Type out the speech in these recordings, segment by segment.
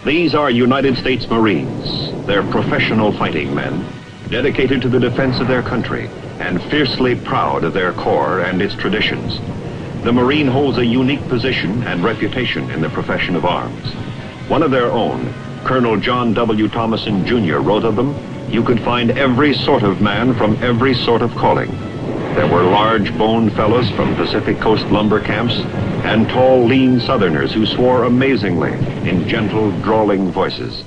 These are United States Marines. They're professional fighting men, dedicated to the defense of their country and fiercely proud of their corps and its traditions. The Marine holds a unique position and reputation in the profession of arms. One of their own, Colonel John W. Thomason, Jr., wrote of them, "You could find every sort of man from every sort of calling." There were large-boned fellows from Pacific Coast lumber camps and tall, lean Southerners who swore amazingly in gentle, drawling voices.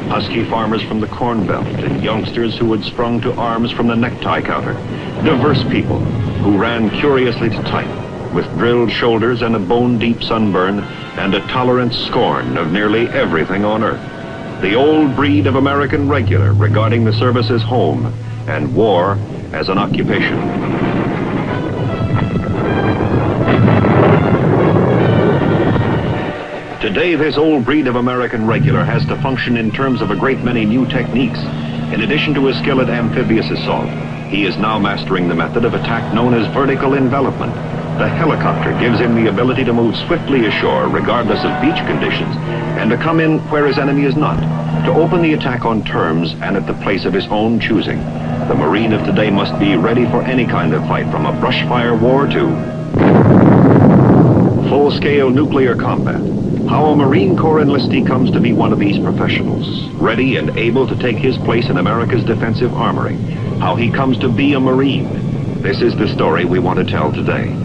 Husky farmers from the Corn Belt and youngsters who had sprung to arms from the necktie counter. Diverse people who ran curiously to type, with drilled shoulders and a bone-deep sunburn and a tolerant scorn of nearly everything on earth. The old breed of American regular regarding the service as home and war as an occupation. Today, this old breed of American regular has to function in terms of a great many new techniques. In addition to his skill at amphibious assault, he is now mastering the method of attack known as vertical envelopment. The helicopter gives him the ability to move swiftly ashore regardless of beach conditions and to come in where his enemy is not, to open the attack on terms and at the place of his own choosing. The Marine of today must be ready for any kind of fight, from a brush fire war to full-scale nuclear combat. How a Marine Corps enlistee comes to be one of these professionals, ready and able to take his place in America's defensive armory. How he comes to be a Marine. This is the story we want to tell today.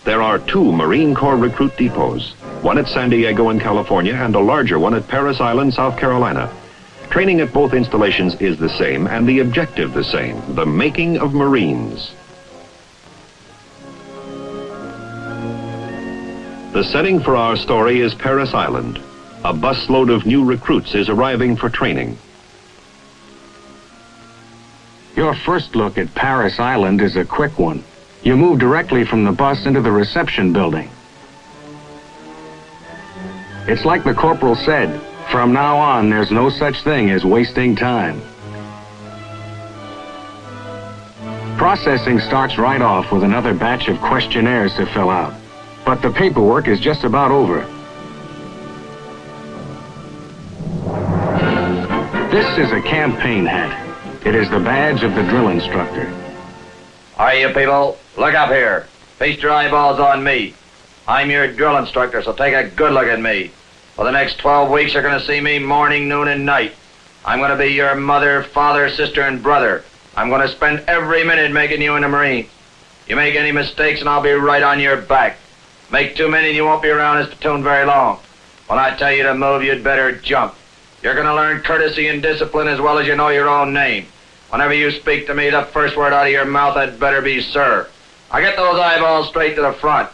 There are two Marine Corps recruit depots, one at San Diego in California and a larger one at Parris Island, South Carolina. Training at both installations is the same and the objective the same, the making of Marines. The setting for our story is Parris Island. A busload of new recruits is arriving for training. Your first look at Parris Island is a quick one. You move directly from the bus into the reception building. It's like the corporal said, from now on, there's no such thing as wasting time. Processing starts right off with another batch of questionnaires to fill out. But the paperwork is just about over. This is a campaign hat. It is the badge of the drill instructor. All right, you people, look up here. Feast your eyeballs on me. I'm your drill instructor, so take a good look at me. For the next 12 weeks, you're going to see me morning, noon, and night. I'm going to be your mother, father, sister, and brother. I'm going to spend every minute making you into Marine. You make any mistakes, and I'll be right on your back. Make too many, and you won't be around this platoon very long. When I tell you to move, you'd better jump. You're going to learn courtesy and discipline as well as you know your own name. Whenever you speak to me, the first word out of your mouth had better be sir. Now get those eyeballs straight to the front.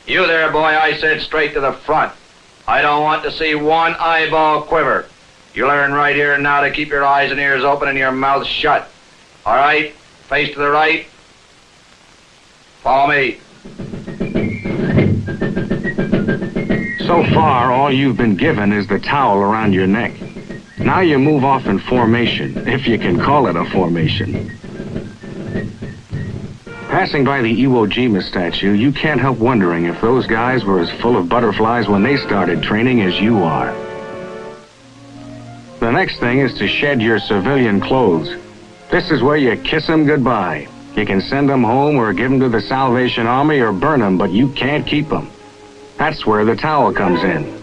You there, boy, I said straight to the front. I don't want to see one eyeball quiver. You learn right here and now to keep your eyes and ears open and your mouth shut. All right? Face to the right. Follow me. So far, all you've been given is the towel around your neck. Now you move off in formation, if you can call it a formation. Passing by the Iwo Jima statue, you can't help wondering if those guys were as full of butterflies when they started training as you are. The next thing is to shed your civilian clothes. This is where you kiss them goodbye. You can send them home or give them to the Salvation Army or burn them, but you can't keep them. That's where the towel comes in.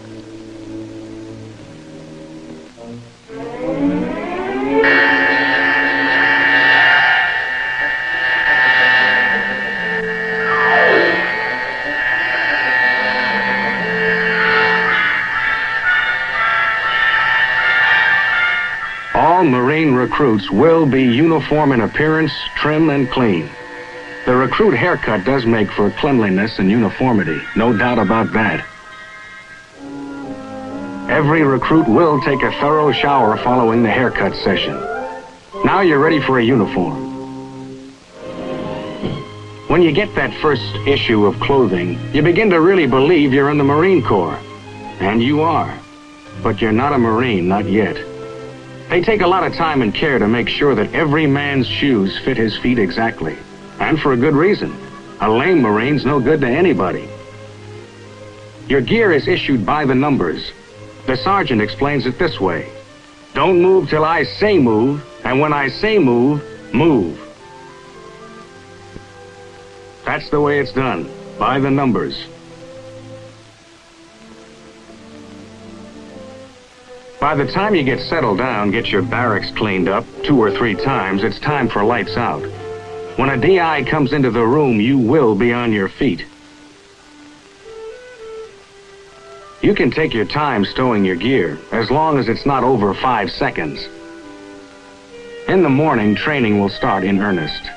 All Marine recruits will be uniform in appearance, trim and clean. The recruit haircut does make for cleanliness and uniformity, no doubt about that. Every recruit will take a thorough shower following the haircut session. Now you're ready for a uniform. When you get that first issue of clothing, you begin to really believe you're in the Marine Corps. And you are. But you're not a Marine, not yet. They take a lot of time and care to make sure that every man's shoes fit his feet exactly. And for a good reason. A lame Marine's no good to anybody. Your gear is issued by the numbers. The sergeant explains it this way. Don't move till I say move, and when I say move, move. That's the way it's done, by the numbers. By the time you get settled down, get your barracks cleaned up 2 or 3 times, it's time for lights out. When a DI comes into the room, you will be on your feet. You can take your time stowing your gear, as long as it's not over 5 seconds. In the morning, training will start in earnest.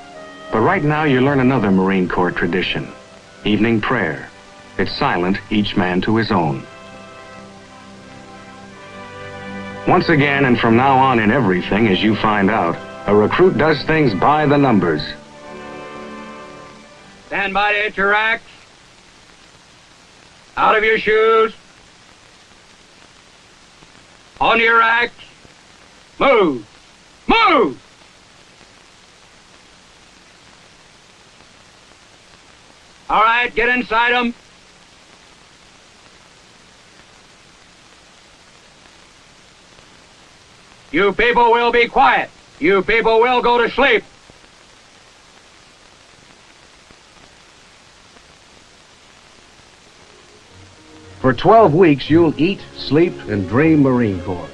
But right now, you learn another Marine Corps tradition, evening prayer. It's silent, each man to his own. Once again, and from now on in everything, as you find out, a recruit does things by the numbers. Stand by to hit your racks. Out of your shoes. On your racks. Move. Move! All right, get inside them. You people will be quiet. You people will go to sleep. For 12 weeks, you'll eat, sleep, and dream Marine Corps.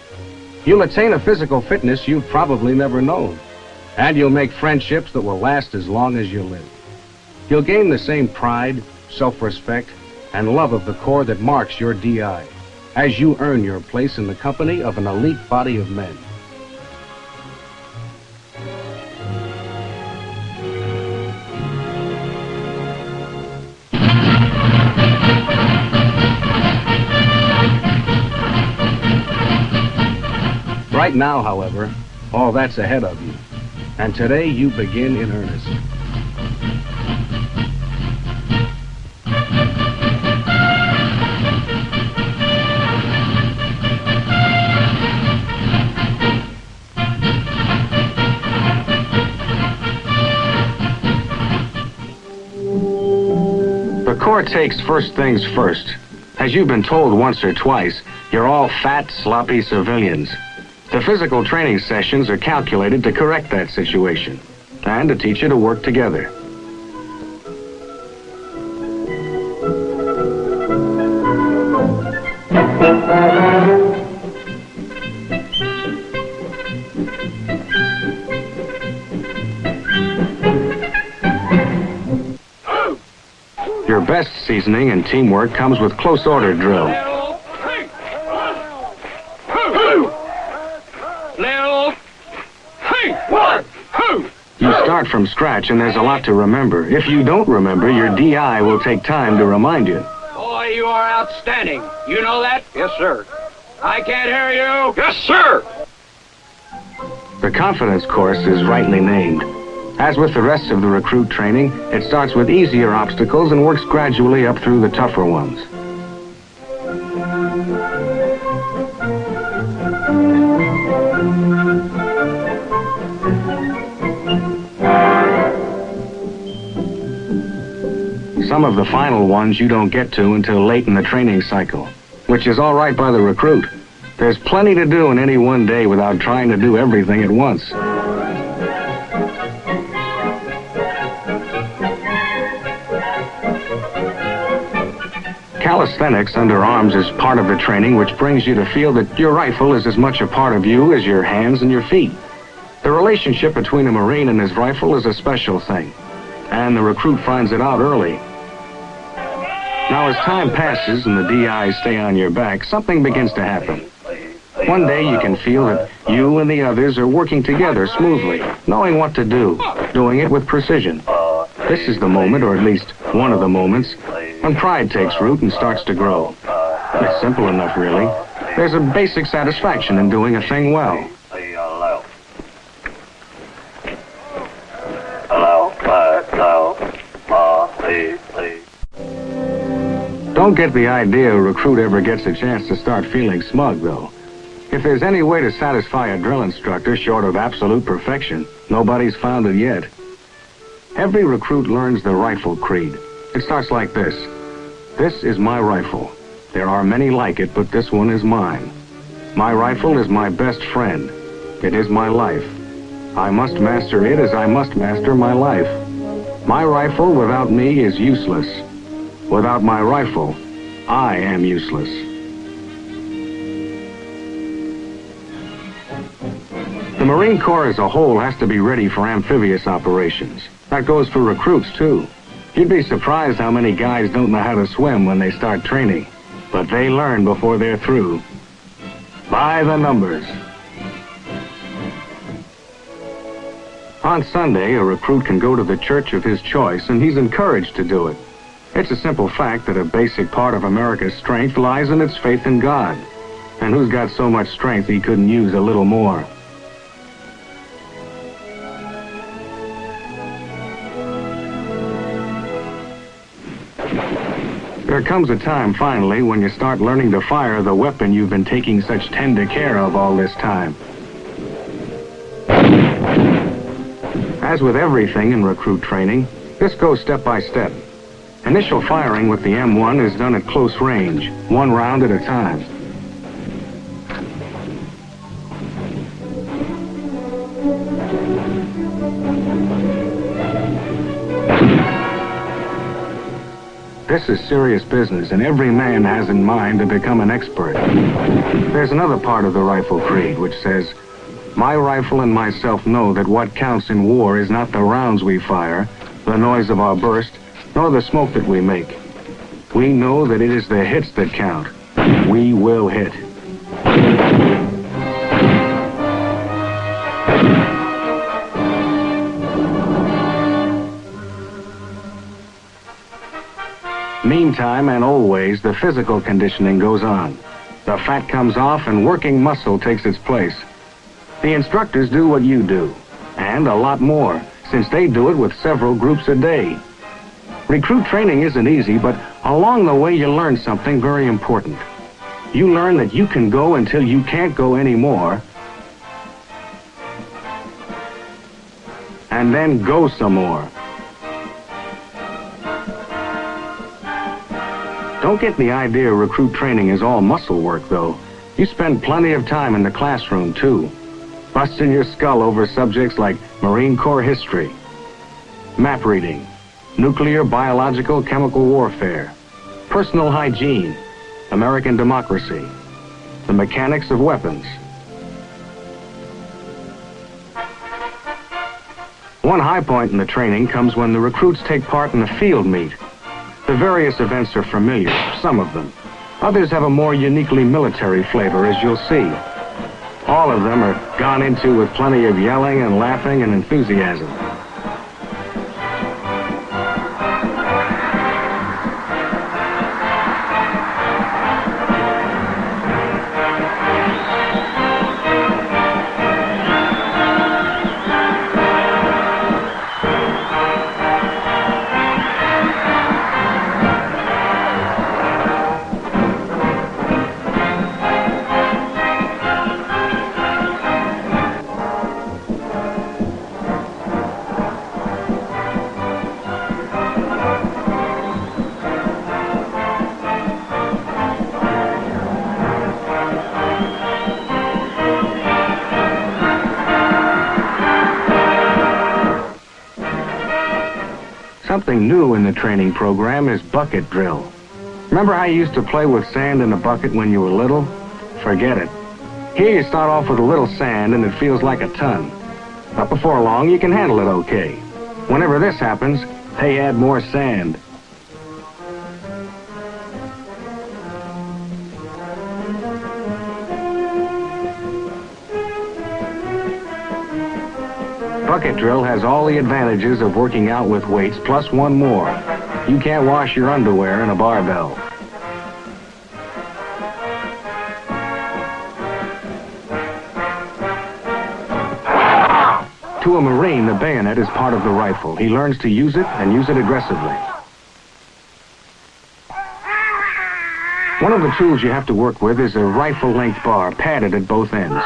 You'll attain a physical fitness you've probably never known. And you'll make friendships that will last as long as you live. You'll gain the same pride, self-respect, and love of the Corps that marks your DI, as you earn your place in the company of an elite body of men. Right now, however, all that's ahead of you. And today you begin in earnest. The Corps takes first things first. As you've been told once or twice, you're all fat, sloppy civilians. The physical training sessions are calculated to correct that situation and to teach you to work together. Your best seasoning and teamwork comes with close order drill. You start from scratch and there's a lot to remember. If you don't remember, your DI will take time to remind you. Boy, you are outstanding. You know that? Yes, sir. I can't hear you. Yes, sir. The confidence course is rightly named. As with the rest of the recruit training, it starts with easier obstacles and works gradually up through the tougher ones. Some of the final ones you don't get to until late in the training cycle, which is all right by the recruit. There's plenty to do in any one day without trying to do everything at once. Calisthenics under arms is part of the training, which brings you to feel that your rifle is as much a part of you as your hands and your feet. The relationship between a Marine and his rifle is a special thing, and the recruit finds it out early. Now, as time passes and the DIs stay on your back, something begins to happen. One day you can feel that you and the others are working together smoothly, knowing what to do, doing it with precision. This is the moment, or at least one of the moments, when pride takes root and starts to grow. It's simple enough, really. There's a basic satisfaction in doing a thing well. Don't get the idea a recruit ever gets a chance to start feeling smug, though. If there's any way to satisfy a drill instructor short of absolute perfection, nobody's found it yet. Every recruit learns the rifle creed. It starts like this. This is my rifle. There are many like it, but this one is mine. My rifle is my best friend. It is my life. I must master it as I must master my life. My rifle without me is useless. Without my rifle, I am useless. The Marine Corps as a whole has to be ready for amphibious operations. That goes for recruits, too. You'd be surprised how many guys don't know how to swim when they start training. But they learn before they're through. By the numbers. On Sunday, a recruit can go to the church of his choice, and he's encouraged to do it. It's a simple fact that a basic part of America's strength lies in its faith in God. And who's got so much strength he couldn't use a little more? There comes a time, finally, when you start learning to fire the weapon you've been taking such tender care of all this time. As with everything in recruit training, this goes step by step. Initial firing with the M1 is done at close range, one round at a time. This is serious business, and every man has in mind to become an expert. There's another part of the rifle creed which says, my rifle and myself know that what counts in war is not the rounds we fire, the noise of our burst, nor the smoke that we make. We know that it is the hits that count. We will hit. Meantime, and always, the physical conditioning goes on. The fat comes off and working muscle takes its place. The instructors do what you do, and a lot more, since they do it with several groups a day. Recruit training isn't easy, but along the way you learn something very important. You learn that you can go until you can't go anymore, and then go some more. Don't get the idea recruit training is all muscle work, though. You spend plenty of time in the classroom, too, busting your skull over subjects like Marine Corps history, map reading, nuclear, biological, chemical warfare, personal hygiene, American democracy, the mechanics of weapons. One high point in the training comes when the recruits take part in a field meet. The various events are familiar, some of them. Others have a more uniquely military flavor, as you'll see. All of them are gone into with plenty of yelling and laughing and enthusiasm. Something new in the training program is bucket drill. Remember how you used to play with sand in a bucket when you were little? Forget it. Here you start off with a little sand and it feels like a ton. But before long you can handle it okay. Whenever this happens, they add more sand. Bucket drill has all the advantages of working out with weights, plus one more. You can't wash your underwear in a barbell. To a Marine, the bayonet is part of the rifle. He learns to use it and use it aggressively. One of the tools you have to work with is a rifle-length bar padded at both ends.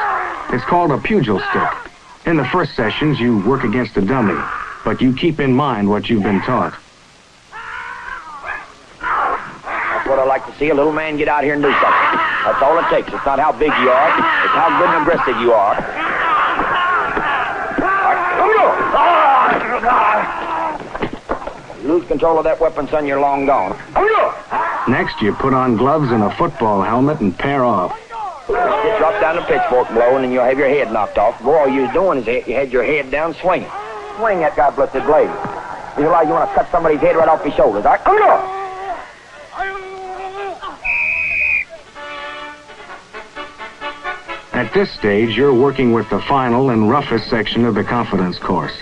It's called a pugil stick. In the first sessions, you work against a dummy. but you keep in mind what you've been taught. That's what I like to see, a little man get out here and do something. That's all it takes. It's not how big you are, it's how good and aggressive you are. You lose control of that weapon, son, you're long gone. Next, you put on gloves and a football helmet and pair off. You drop down the pitchfork blow, and then you'll have your head knocked off. Boy, all you're doing is you had your head down swinging. Swing that God-blessed blade. You realize you want to cut somebody's head right off his shoulders, all right? Come on! At this stage, you're working with the final and roughest section of the confidence course.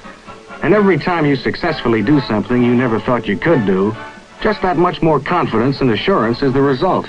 And every time you successfully do something you never thought you could do, just that much more confidence and assurance is the result.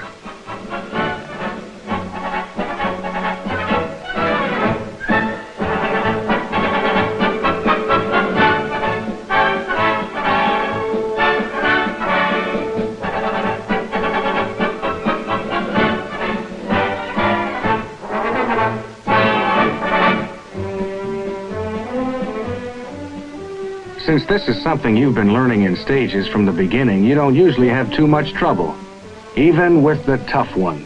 Since this is something you've been learning in stages from the beginning, you don't usually have too much trouble, even with the tough one.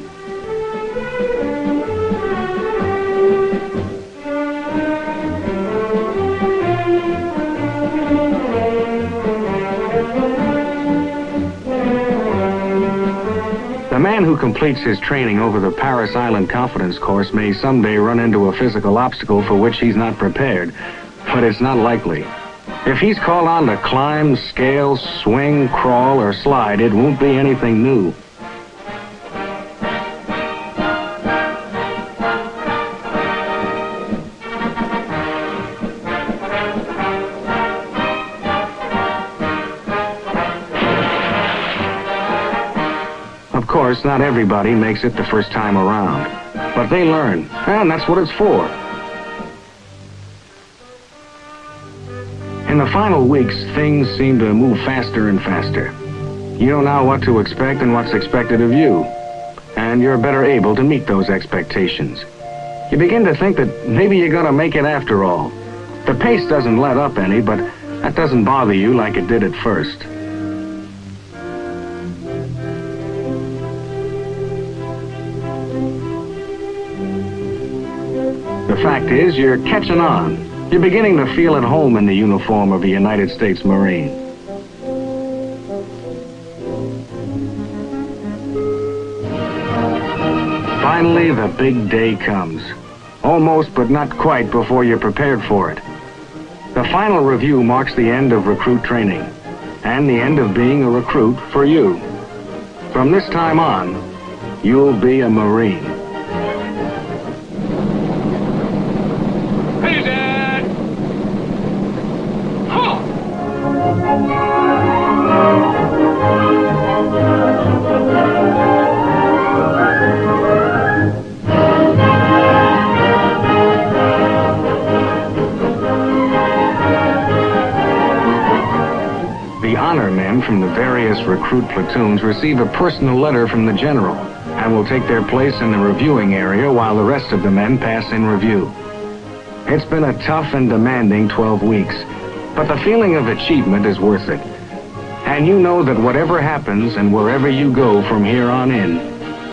The man who completes his training over the Paris Island Confidence course may someday run into a physical obstacle for which he's not prepared, but it's not likely. If he's called on to climb, scale, swing, crawl, or slide, it won't be anything new. Of course, not everybody makes it the first time around, but they learn, and that's what it's for. In the final weeks, things seem to move faster and faster. You know now what to expect and what's expected of you, and you're better able to meet those expectations. You begin to think that maybe you're going to make it after all. The pace doesn't let up any, but that doesn't bother you like it did at first. The fact is, you're catching on. You're beginning to feel at home in the uniform of a United States Marine. Finally, the big day comes. Almost, but not quite, before you're prepared for it. The final review marks the end of recruit training, and the end of being a recruit for you. From this time on, you'll be a Marine. Hey, Dad! The honor men from the various recruit platoons receive a personal letter from the general and will take their place in the reviewing area while the rest of the men pass in review. It's been a tough and demanding 12 weeks, but the feeling of achievement is worth it. And you know that whatever happens and wherever you go from here on in,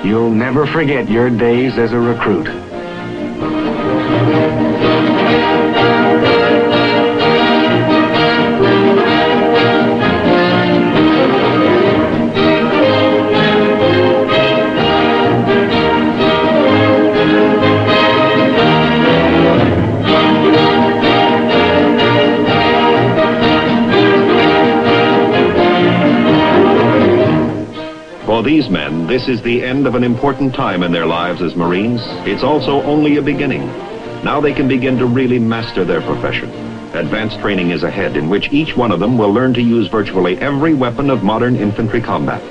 you'll never forget your days as a recruit. For these men, this is the end of an important time in their lives as Marines. It's also only a beginning. Now they can begin to really master their profession. Advanced training is ahead, in which each one of them will learn to use virtually every weapon of modern infantry combat.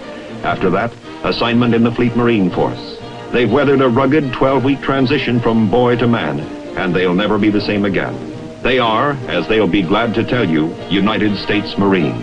After that, assignment in the Fleet Marine Force. They've weathered a rugged 12-week transition from boy to man, and they'll never be the same again. They are, as they'll be glad to tell you, United States Marines.